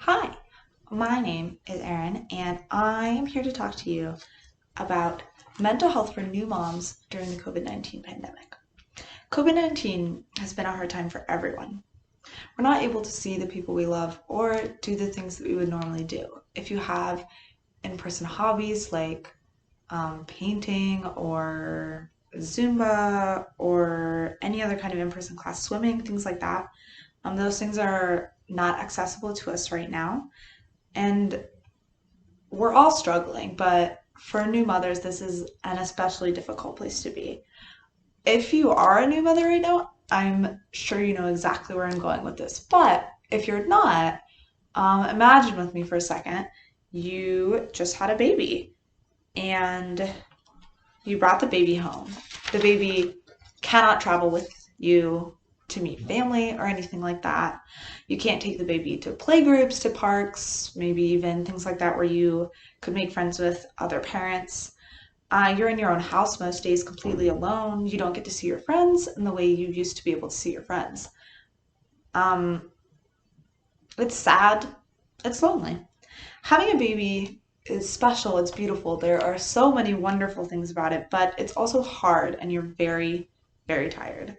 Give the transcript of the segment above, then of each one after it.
Hi, my name is Erin, and I am here to talk to you about mental health for new moms during the COVID-19 pandemic. COVID-19 has been a hard time for everyone. We're not able to see the people we love or do the things that we would normally do. If you have in person hobbies like painting or Zumba or any other kind of in person class, swimming, things like that, those things are not accessible to us right now. And we're all struggling, but for new mothers, this is an especially difficult place to be. If you are a new mother right now, I'm sure you know exactly where I'm going with this. But if you're not, imagine with me for a second, you just had a baby and you brought the baby home. The baby cannot travel with you to meet family or anything like that. You can't take the baby to play groups, to parks, maybe even things like that where you could make friends with other parents. You're in your own house most days completely alone. You don't get to see your friends in the way you used to be able to see your friends. Um, it's sad. It's lonely. Having a baby is special. It's beautiful. There are so many wonderful things about it, but it's also hard and you're very, very tired.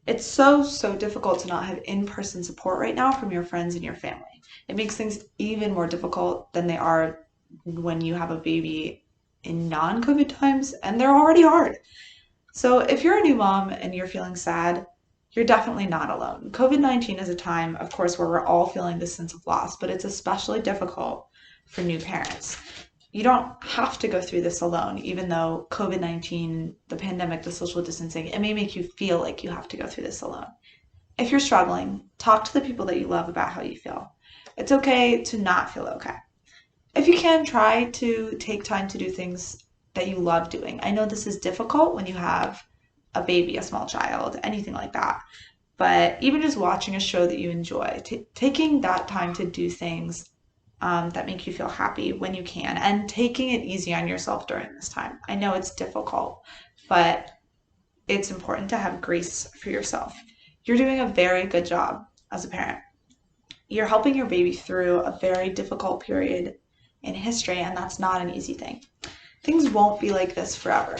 It's so difficult to not have in-person support right now from your friends and your family. It makes things even more difficult than they are when you have a baby in non-COVID times, and they're already hard. So if you're a new mom and you're feeling sad, you're definitely not alone. COVID-19 is a time, of course, where we're all feeling this sense of loss, but it's especially difficult for new parents. You don't have to go through this alone, even though COVID-19, the pandemic, the social distancing, it may make you feel like you have to go through this alone. If you're struggling, talk to the people that you love about how you feel. It's okay to not feel okay. If you can, try to take time to do things that you love doing. I know this is difficult when you have a baby, a small child, anything like that. But even just watching a show that you enjoy, taking that time to do things that make you feel happy when you can, and taking it easy on yourself during this time. I know it's difficult, but it's important to have grace for yourself. You're doing a very good job as a parent. You're helping your baby through a very difficult period in history, and that's not an easy thing. Things won't be like this forever.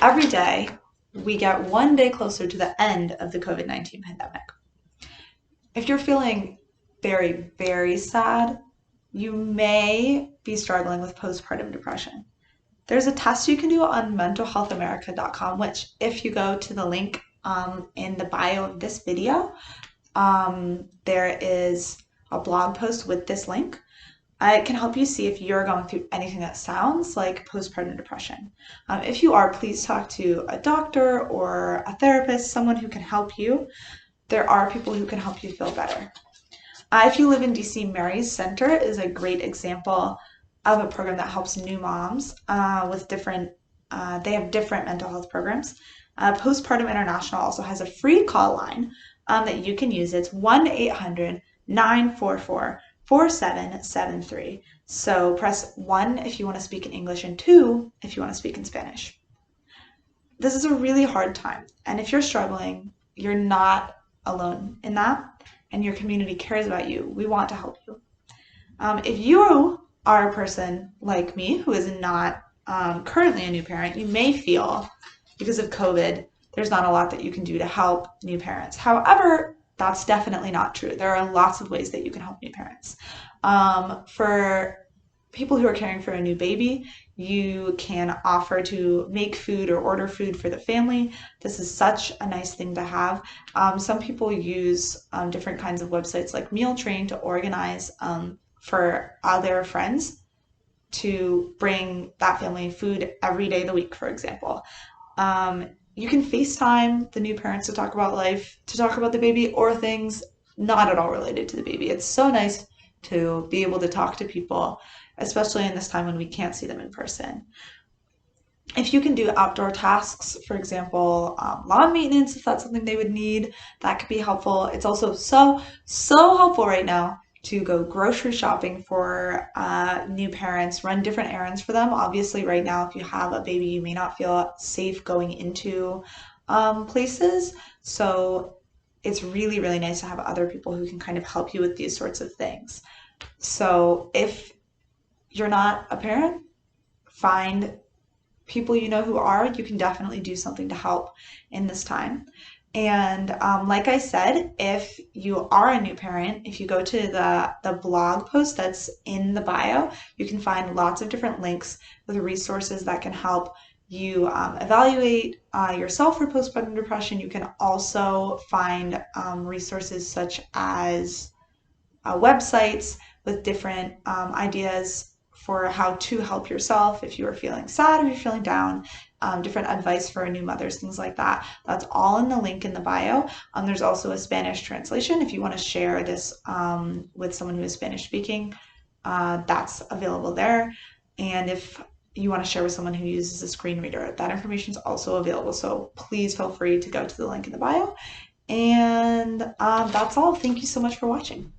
Every day, we get one day closer to the end of the COVID-19 pandemic. If you're feeling very, very sad, you may be struggling with postpartum depression. There's a test you can do on mentalhealthamerica.com, which, if you go to the link in the bio of this video, there is a blog post with this link. It can help you see if you're going through anything that sounds like postpartum depression. If you are, please talk to a doctor or a therapist, someone who can help you. There are people who can help you feel better. If you live in DC, Mary's Center is a great example of a program that helps new moms with they have different mental health programs. Postpartum International also has a free call line that you can use. It's 1-800-944-4773. So press 1 if you want to speak in English and 2 if you want to speak in Spanish. This is a really hard time, and if you're struggling, you're not alone in that, and your community cares about you. We want to help you. If you are a person like me who is not currently a new parent, you may feel, because of COVID, there's not a lot that you can do to help new parents. However, that's definitely not true. There are lots of ways that you can help new parents. For people who are caring for a new baby, you can offer to make food or order food for the family. This is such a nice thing to have. Some people use different kinds of websites like Meal Train to organize for their friends to bring that family food every day of the week, for example. You can FaceTime the new parents to talk about life, to talk about the baby, or things not at all related to the baby. It's so nice to be able to talk to people, especially in this time when we can't see them in person. If you can do outdoor tasks, for example, lawn maintenance, if that's something they would need, that could be helpful. It's also so helpful right now to go grocery shopping for new parents, run different errands for them. Obviously, right now, if you have a baby, you may not feel safe going into places. So it's really nice to have other people who can kind of help you with these sorts of things. So if you're not a parent, find people you know who are. You can definitely do something to help in this time. And like I said, if you are a new parent, if you go to the blog post that's in the bio, you can find lots of different links with resources that can help you evaluate yourself for postpartum depression. You can also find resources such as websites with different ideas for how to help yourself if you are feeling sad, if you're feeling down, different advice for new mothers, things like that. That's all in the link in the bio. There's also a Spanish translation if you want to share this with someone who is Spanish speaking. That's available there. And if you want to share with someone who uses a screen reader, that information is also available. So please feel free to go to the link in the bio. And that's all. Thank you so much for watching.